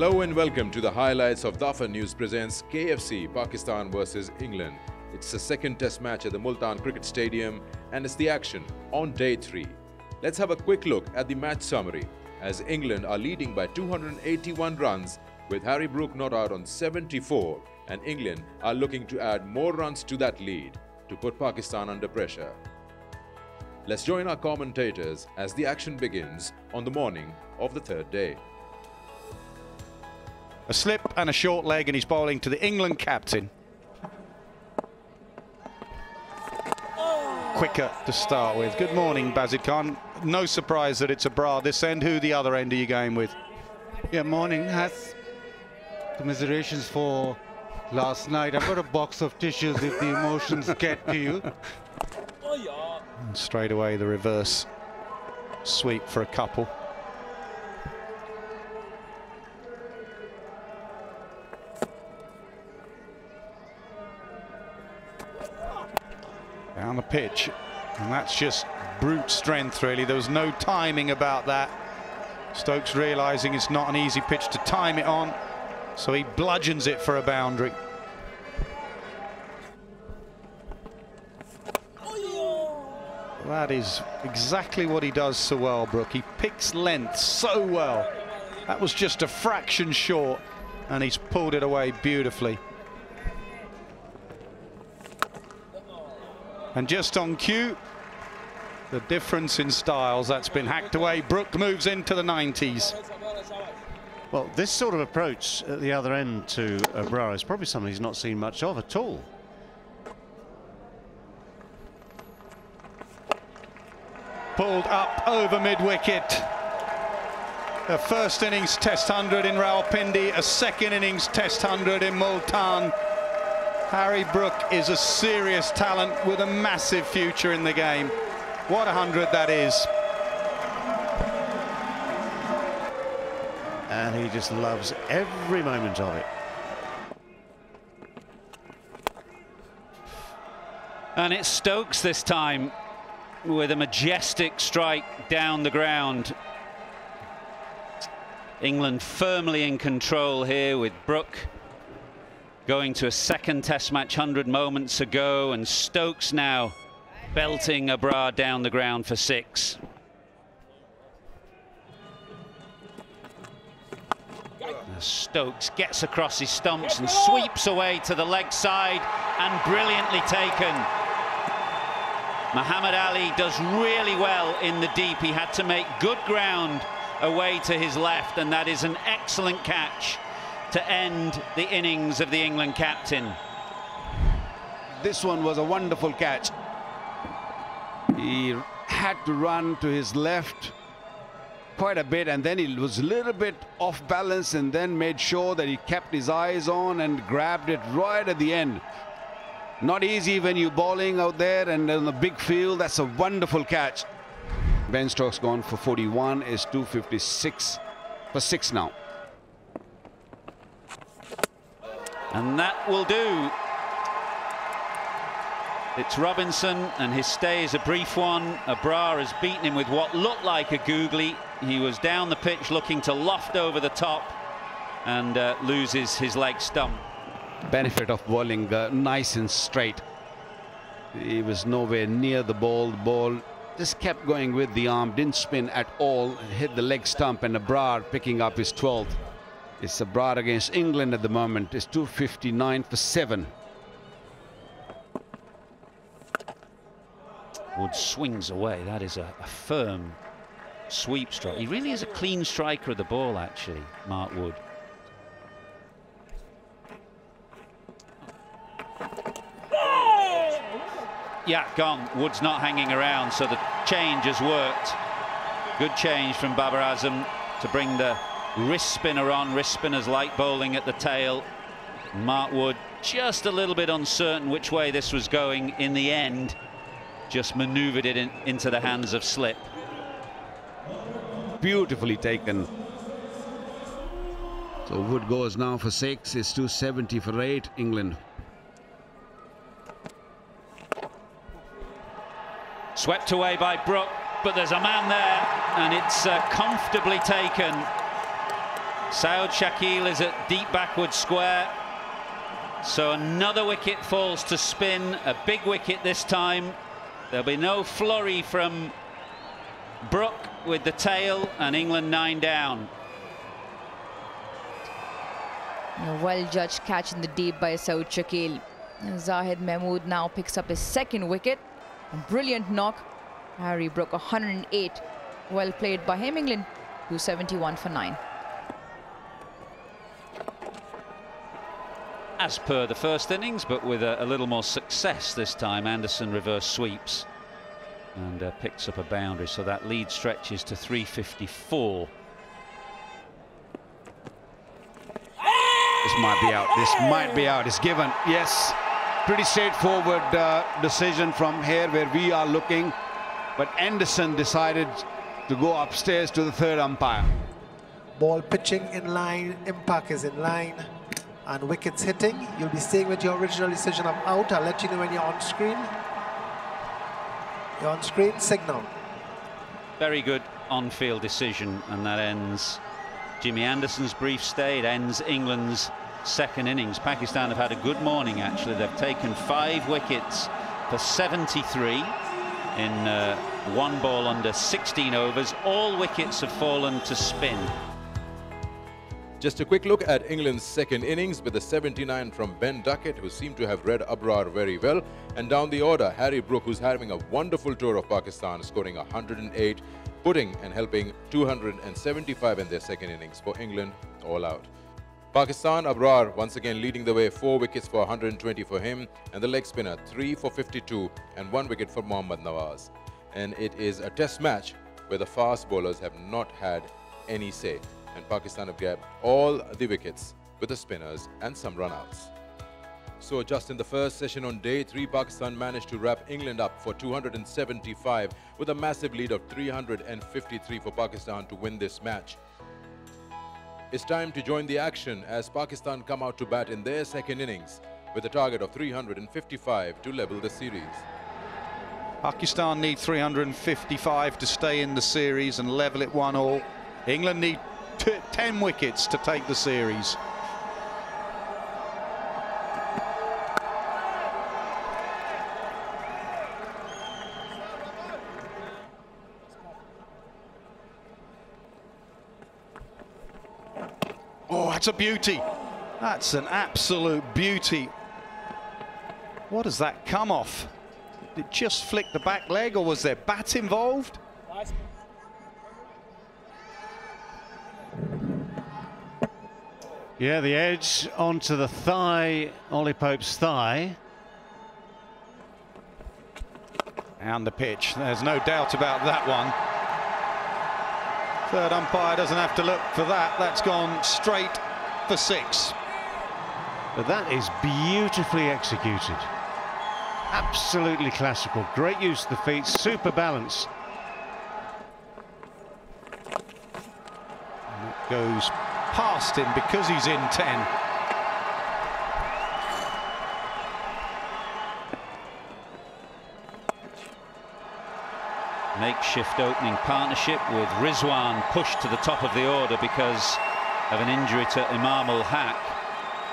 Hello and welcome to the highlights of Dafa News presents KFC Pakistan versus England. It's the second test match at the Multan Cricket Stadium and it's the action on day 3. Let's have a quick look at the match summary as England are leading by 281 runs with Harry Brook not out on 74 and England are looking to add more runs to that lead to put Pakistan under pressure. Let's join our commentators as the action begins on the morning of the third day. A slip and a short leg, and he's bowling to the England captain. Quicker to start with. Good morning, Bazid Khan. No surprise that it's a bra this end. Who the other end are you going with? Yeah, morning. Has commiserations for last night. I've got a box of tissues if the emotions get to you. And straight away the reverse sweep for a couple. Down the pitch, and that's just brute strength really. There was no timing about that. Stokes realizing it's not an easy pitch to time it on, so he bludgeons it for a boundary. That is exactly what he does so well, Brook. He picks length so well. That was just a fraction short, and he's pulled it away beautifully. And just on cue, the difference in styles, that's been hacked away. Brook moves into the 90s. Well, this sort of approach at the other end to Abrar is probably something he's not seen much of at all. Pulled up over mid-wicket. A first innings Test 100 in Rawalpindi, a second innings Test 100 in Multan. Harry Brook is a serious talent with a massive future in the game. What 100 that is. And he just loves every moment of it. And it's Stokes this time with a majestic strike down the ground. England firmly in control here with Brook going to a second test match 100 moments ago, and Stokes now belting Abrar down the ground for 6. Stokes gets across his stumps and sweeps away to the leg side, and brilliantly taken. Muhammad Ali does really well in the deep. He had to make good ground away to his left, and that is an excellent catch to end the innings of the England captain. This one was a wonderful catch. He had to run to his left quite a bit, and then he was a little bit off balance and then made sure that he kept his eyes on and grabbed it right at the end. Not easy when you're bowling out there and in the big field. That's a wonderful catch. Ben Stokes gone for 41, is 256 for 6 now. And that will do. It's Robinson, and his stay is a brief one. Abrar has beaten him with what looked like a googly. He was down the pitch looking to loft over the top and loses his leg stump. Benefit of bowling nice and straight. He was nowhere near the ball. The ball just kept going with the arm, didn't spin at all, hit the leg stump, and Abrar picking up his 12th. It's Abrar against England at the moment. It's 259 for 7. Wood swings away. That is a firm sweep stroke. He really is a clean striker of the ball, actually, Mark Wood. Yeah, gone. Wood's not hanging around, so the change has worked. Good change from Babar Azam to bring the wrist spinner on. Wrist spinner's light bowling at the tail. Mark Wood just a little bit uncertain which way this was going. In the end, just manoeuvred it into the hands of slip. Beautifully taken. So Wood goes now for 6. It's 270 for 8, England. Swept away by Brook, but there's a man there, and it's comfortably taken. Saud Shakil is at deep backward square. So another wicket falls to spin, a big wicket this time. There'll be no flurry from Brook with the tail, and England 9 down. A well-judged catch in the deep by Saud Shakil. Zahid Mahmood now picks up his second wicket. A brilliant knock. Harry Brook 108. Well played by him. England 271 for 9. As per the first innings, but with a little more success this time. Anderson reverse sweeps and picks up a boundary, so that lead stretches to 354. This might be out. This might be out. It's given. Yes. Pretty straightforward decision from here where we are looking. But Anderson decided to go upstairs to the third umpire. Ball pitching in line. Impact is in line. And wickets hitting. You'll be staying with your original decision of out. I'll let you know when you're on screen. You're on screen. Signal. Very good on-field decision, and that ends Jimmy Anderson's brief stay. It ends England's second innings. Pakistan have had a good morning, actually. They've taken 5 wickets for 73 in 1 ball under 16 overs. All wickets have fallen to spin. Just a quick look at England's second innings with a 79 from Ben Duckett, who seemed to have read Abrar very well. And down the order, Harry Brook, who's having a wonderful tour of Pakistan, scoring 108, putting and helping 275 in their second innings for England, all out. Pakistan, Abrar once again leading the way, 4 wickets for 120 for him, and the leg spinner 3 for 52 and 1 wicket for Mohammad Nawaz. And it is a test match where the fast bowlers have not had any say, and Pakistan have grabbed all the wickets with the spinners and some run-outs. So just in the first session on day 3, Pakistan managed to wrap England up for 275 with a massive lead of 353 for Pakistan to win this match. It's time to join the action as Pakistan come out to bat in their second innings with a target of 355 to level the series. Pakistan need 355 to stay in the series and level it 1-1. England need 10 wickets to take the series. Oh, that's a beauty. That's an absolute beauty. What does that come off? Did it just flick the back leg, or was there bat involved? Yeah, the edge onto the thigh, Ollie Pope's thigh. And the pitch, there's no doubt about that one. Third umpire doesn't have to look for that. That's gone straight for 6. But that is beautifully executed. Absolutely classical. Great use of the feet, super balance. And it goes past him because he's in 10. Makeshift opening partnership with Rizwan pushed to the top of the order because of an injury to Imam ul-Haq,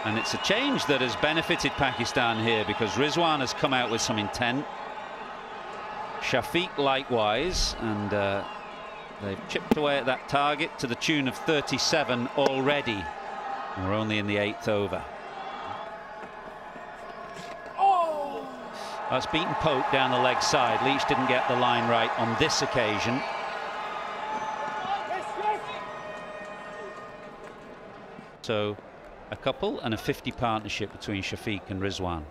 and it's a change that has benefited Pakistan here because Rizwan has come out with some intent, Shafiq likewise, and they've chipped away at that target to the tune of 37 already. We're only in the 8th over. That's beaten Pope down the leg side. Leach didn't get the line right on this occasion. So a couple and a 50 partnership between Shafiq and Rizwan.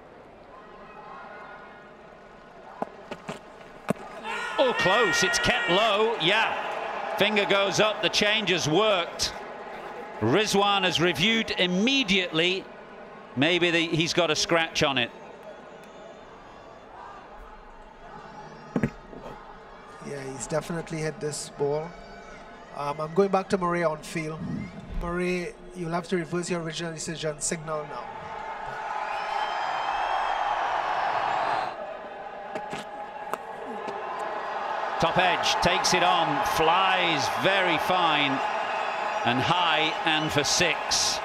Oh, close. It's kept low. Yeah. Finger goes up. The change has worked. Rizwan has reviewed immediately. Maybe he's got a scratch on it. Yeah, he's definitely hit this ball. I'm going back to Murray on field. Murray, you'll have to reverse your original decision. Signal now. Top edge, takes it on, flies very fine. and high and for 6.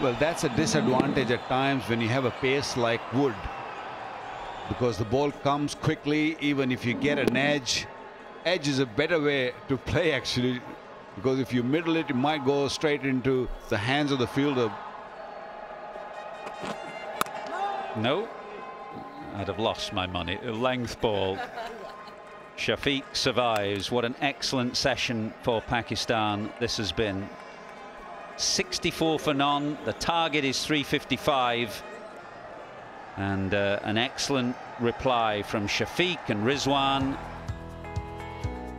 Well, that's a disadvantage at times when you have a pace like Wood, because the ball comes quickly. Even if you get an edge is a better way to play, actually, because if you middle it, it might go straight into the hands of the fielder. No, I'd have lost my money. A length ball. Shafiq survives. What an excellent session for Pakistan this has been. 64 for none. The target is 355. And an excellent reply from Shafiq and Rizwan.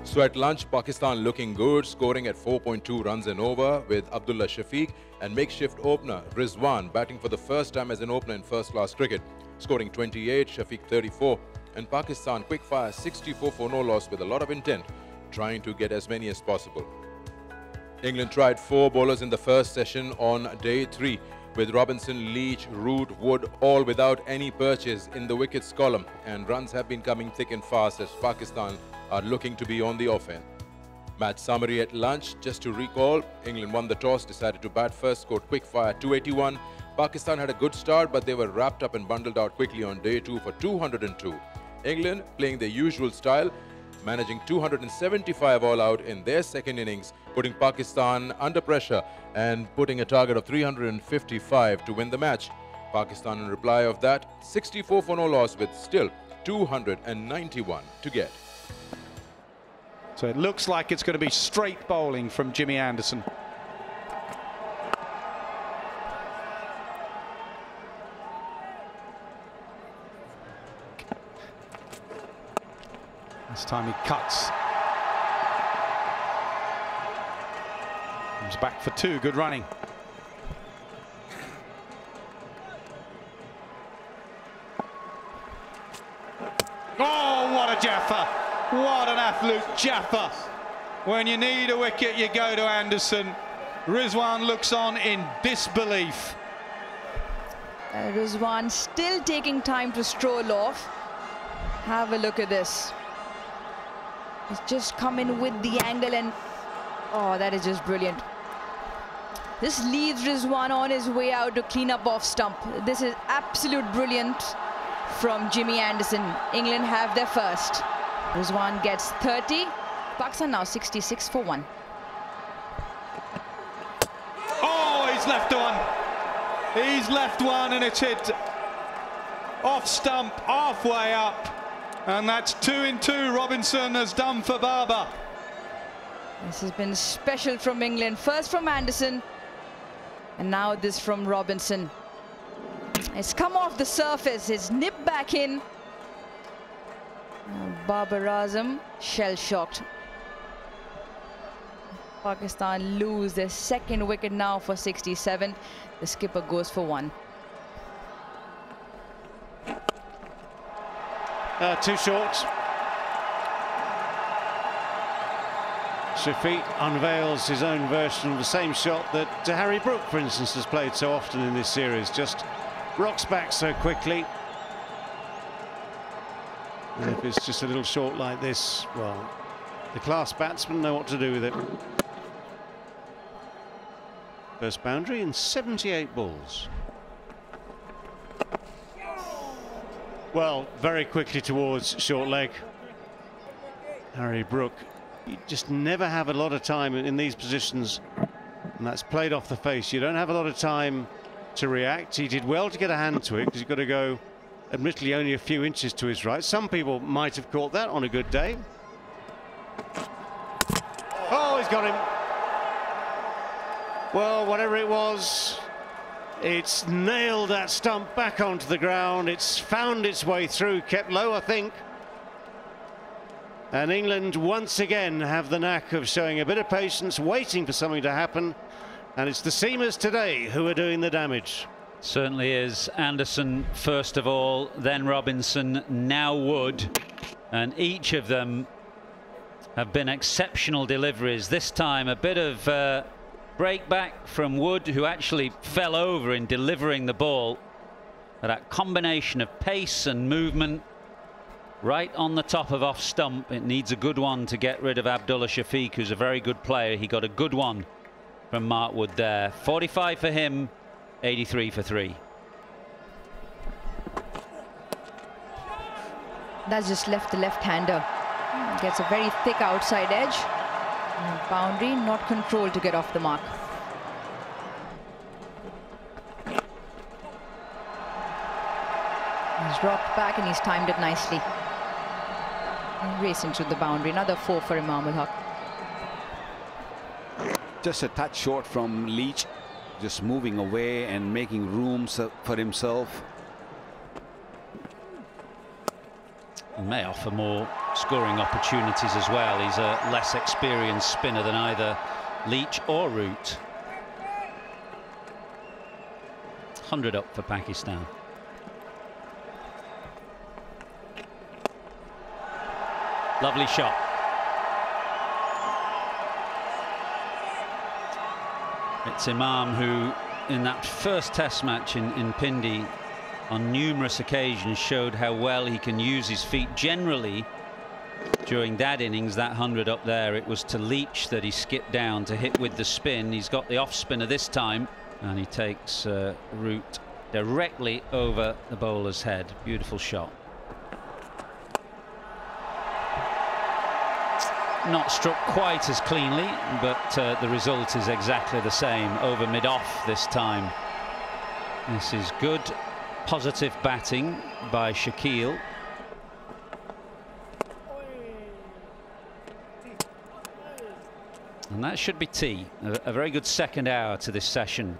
So at lunch, Pakistan looking good, scoring at 4.2 runs and over with Abdullah Shafiq, and makeshift opener Rizwan batting for the first time as an opener in first-class cricket, scoring 28, Shafiq 34, and Pakistan quickfire 64 for no loss with a lot of intent, trying to get as many as possible. England tried 4 bowlers in the first session on day 3, with Robinson, Leach, Root, Wood all without any purchase in the wickets column, and runs have been coming thick and fast as Pakistan are looking to be on the offense. Match summary at lunch, just to recall, England won the toss, decided to bat first, scored quickfire 281. Pakistan had a good start, but they were wrapped up and bundled out quickly on day 2 for 202. England playing their usual style, managing 275 all out in their second innings, putting Pakistan under pressure and putting a target of 355 to win the match. Pakistan in reply of that, 64 for no loss with still 291 to get. So it looks like it's going to be straight bowling from Jimmy Anderson. This time he cuts. Comes back for 2. Good running. Oh, what a Jaffa! What an absolute Jaffa. When you need a wicket, you go to Anderson. Rizwan looks on in disbelief. Rizwan still taking time to stroll off. Have a look at this. He's just come in with the angle, and oh, that is just brilliant. This leaves Rizwan on his way out to clean up off stump. This is absolute brilliant from Jimmy Anderson. England have their first. Rizwan gets 30. Pakistan now 66 for 1. Oh, he's left one. He's left one, and it's hit off stump, halfway up. And that's 2 in 2 Robinson has done for Barber. This has been special from England. First from Anderson, and now this from Robinson. It's come off the surface, it's nipped back in. Babar Azam shell-shocked. Pakistan lose their second wicket now for 67. The skipper goes for 1. 2 short. Shafiq unveils his own version of the same shot that Harry Brook, for instance, has played so often in this series. Just rocks back so quickly. And if it's just a little short like this, well, the class batsmen know what to do with it. First boundary in 78 balls. Well, very quickly towards short leg. Harry Brook, you just never have a lot of time in these positions, and that's played off the face. You don't have a lot of time to react. He did well to get a hand to it, because you've got to go, admittedly, only a few inches to his right. Some people might have caught that on a good day. Oh, he's got him. Well, whatever it was, it's nailed that stump back onto the ground. It's found its way through, kept low, I think. And England once again have the knack of showing a bit of patience, waiting for something to happen. And it's the seamers today who are doing the damage. Certainly is. Anderson first of all, then Robinson, now Wood. And each of them have been exceptional deliveries. This time a bit of break back from Wood, who actually fell over in delivering the ball. But that combination of pace and movement right on the top of off stump. It needs a good one to get rid of Abdullah Shafiq, who's a very good player. He got a good one from Mark Wood there. 45 for him, 83 for 3. That's just left the left-hander. Gets a very thick outside edge. And boundary not controlled to get off the mark. He's dropped back and he's timed it nicely. And racing through the boundary. Another 4 for Imam ul Haq. Just a touch short from Leach, just moving away and making room for himself. He may offer more scoring opportunities as well. He's a less experienced spinner than either Leach or Root. 100 up for Pakistan. Lovely shot. It's Imam who, in that first test match in Pindi, on numerous occasions showed how well he can use his feet. Generally, during that innings, that 100 up there, it was to Leach that he skipped down to hit with the spin. He's got the off spinner this time, and he takes Root directly over the bowler's head. Beautiful shot. Not struck quite as cleanly, but the result is exactly the same. Over mid-off this time. This is good, positive batting by Shakeel. And that should be tea. A very good second hour to this session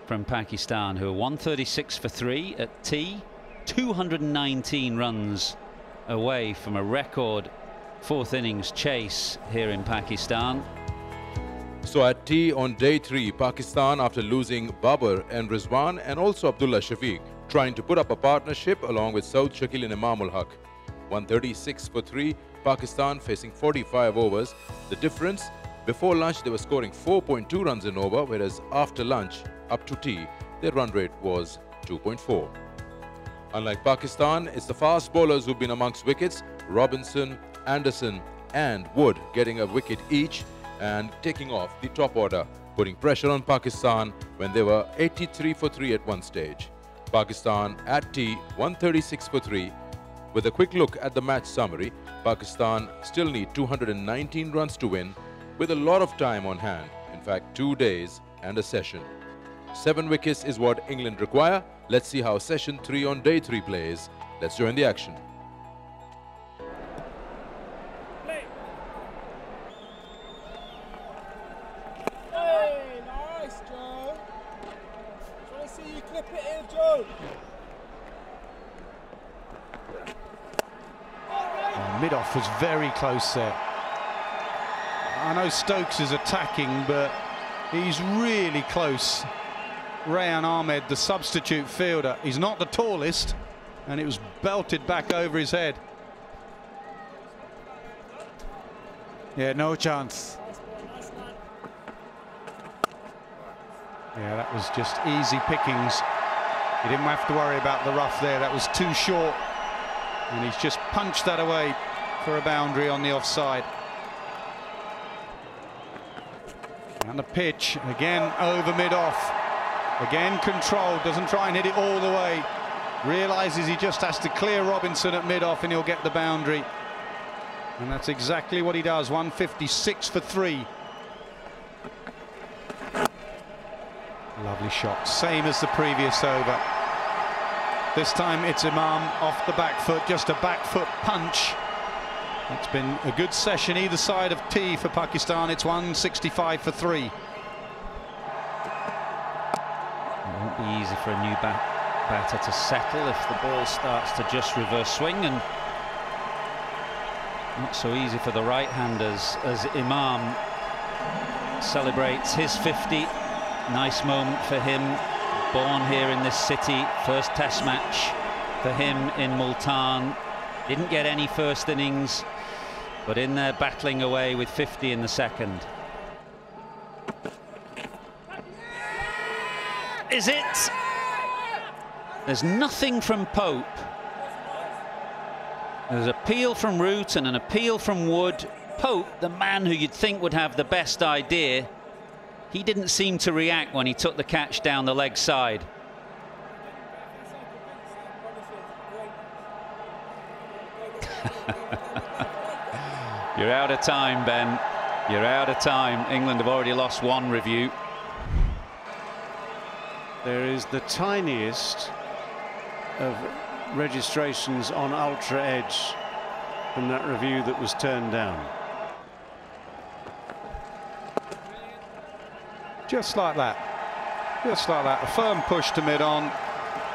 from Pakistan, who are 136 for 3 at tea. 219 runs away from a record fourth innings chase here in Pakistan. So at tea on day 3, Pakistan, after losing Babar and Rizwan and also Abdullah Shafiq, trying to put up a partnership along with Saud Shakeel and Imam ul Haq. 136 for 3, Pakistan facing 45 overs. The difference, before lunch they were scoring 4.2 runs an over, whereas after lunch, up to tea, their run rate was 2.4. Unlike Pakistan, it's the fast bowlers who've been amongst wickets. Robinson, Anderson and Wood getting a wicket each and taking off the top order, putting pressure on Pakistan when they were 83 for 3 at one stage. Pakistan at tea 136 for 3. With a quick look at the match summary, Pakistan still need 219 runs to win with a lot of time on hand. In fact, 2 days and a session. 7 wickets is what England require. Let's see how session 3 on day 3 plays. Let's join the action. Mid-off was very close there. I know Stokes is attacking, but he's really close. Rayan Ahmed, the substitute fielder, he's not the tallest, and it was belted back over his head. Yeah, no chance. Yeah, that was just easy pickings. He didn't have to worry about the rough there. That was too short, and he's just punched that away for a boundary on the offside. And the pitch again over mid-off. Again controlled, doesn't try and hit it all the way. Realizes he just has to clear Robinson at mid-off and he'll get the boundary. And that's exactly what he does. 156 for 3. Lovely shot, same as the previous over. This time it's Imam off the back foot, just a back foot punch. It's been a good session either side of tea for Pakistan. It's 165 for 3. It won't be easy for a new batter to settle if the ball starts to just reverse swing, and not so easy for the right-handers as Imam celebrates his 50. Nice moment for him, born here in this city. First test match for him in Multan. Didn't get any first innings, but in there battling away with 50 in the second. Is it? There's nothing from Pope. There's an appeal from Root and an appeal from Wood. Pope, the man who you'd think would have the best idea, he didn't seem to react when he took the catch down the leg side. You're out of time, Ben. You're out of time. England have already lost one review. There is the tiniest of registrations on Ultra Edge from that review that was turned down. Just like that. Just like that. A firm push to mid-on.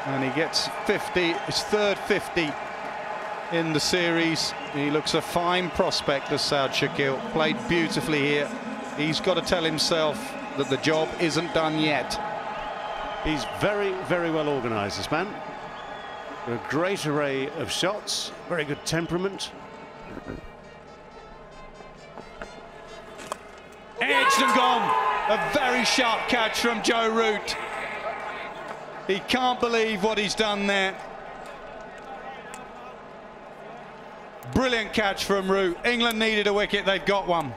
And he gets 50, his third 50 in the series. He looks a fine prospect, as Saud Shakil. Played beautifully here. He's got to tell himself that the job isn't done yet. He's very, very well organised, this man. A great array of shots, very good temperament. Edged and gone. A very sharp catch from Joe Root. He can't believe what he's done there. Brilliant catch from Root. England needed a wicket, they've got one.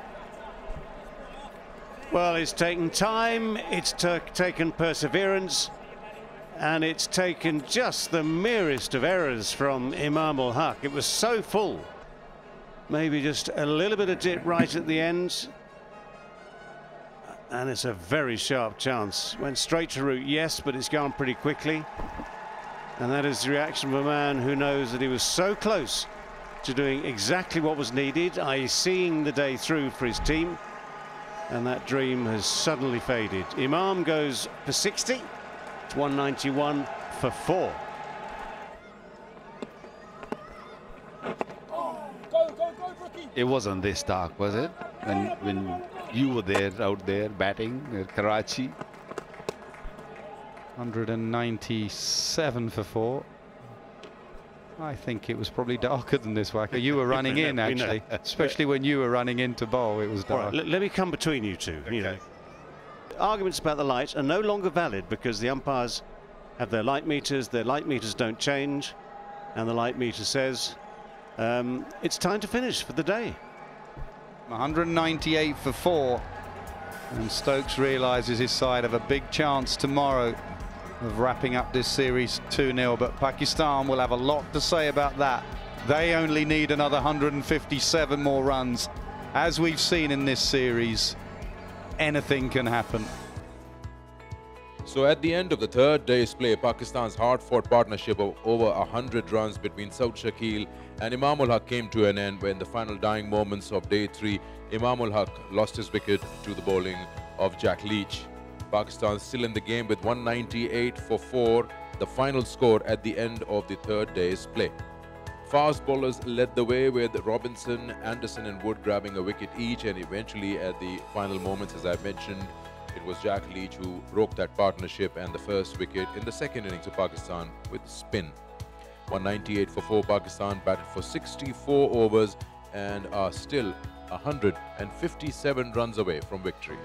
Well, it's taken time, it's taken perseverance, and it's taken just the merest of errors from Imam ul Haq. It was so full. Maybe just a little bit of dip right at the end. And it's a very sharp chance. Went straight to Root, yes, but it's gone pretty quickly. And that is the reaction of a man who knows that he was so close to doing exactly what was needed, i.e. seeing the day through for his team. And that dream has suddenly faded. Imam goes for 60. It's 191 for 4. It wasn't this dark, was it? When you were there, out there batting at Karachi. 197 for 4. I think it was probably darker than this, Wacker. You were running in, actually. Especially when you were running into bowl, it was dark. Right, let me come between you two. Okay. You know, arguments about the light are no longer valid because the umpires have their light meters don't change, and the light meter says it's time to finish for the day. 198 for 4, and Stokes realises his side have a big chance tomorrow of wrapping up this series 2-0, but Pakistan will have a lot to say about that. They only need another 157 more runs. As we've seen in this series, anything can happen. So at the end of the third day's play, Pakistan's hard-fought partnership of over 100 runs between Saud Shakil and Imam ul Haq came to an end when in the final dying moments of day 3, Imam ul Haq lost his wicket to the bowling of Jack Leach. Pakistan still in the game with 198 for 4, the final score at the end of the third day's play. Fast bowlers led the way with Robinson, Anderson and Wood grabbing a wicket each, and eventually at the final moments, as I mentioned, it was Jack Leach who broke that partnership and the first wicket in the second innings of Pakistan with spin. 198 for 4, Pakistan batted for 64 overs and are still 157 runs away from victory.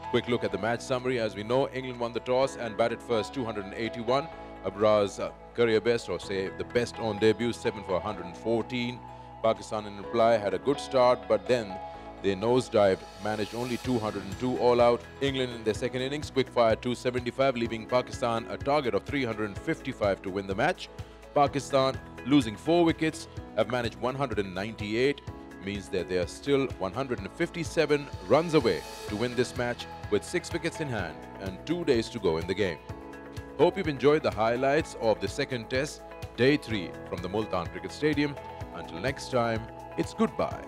Quick look at the match summary. As we know, England won the toss and batted first, 281. Abra's career best, or say the best on debut, 7 for 114. Pakistan in reply had a good start, but then they nosedived, managed only 202 all out. England in their second innings quick-fired 275, leaving Pakistan a target of 355 to win the match. Pakistan, losing 4 wickets, have managed 198, means that they are still 157 runs away to win this match with 6 wickets in hand and 2 days to go in the game. Hope you've enjoyed the highlights of the second test, day 3 from the Multan Cricket Stadium. Until next time, it's goodbye.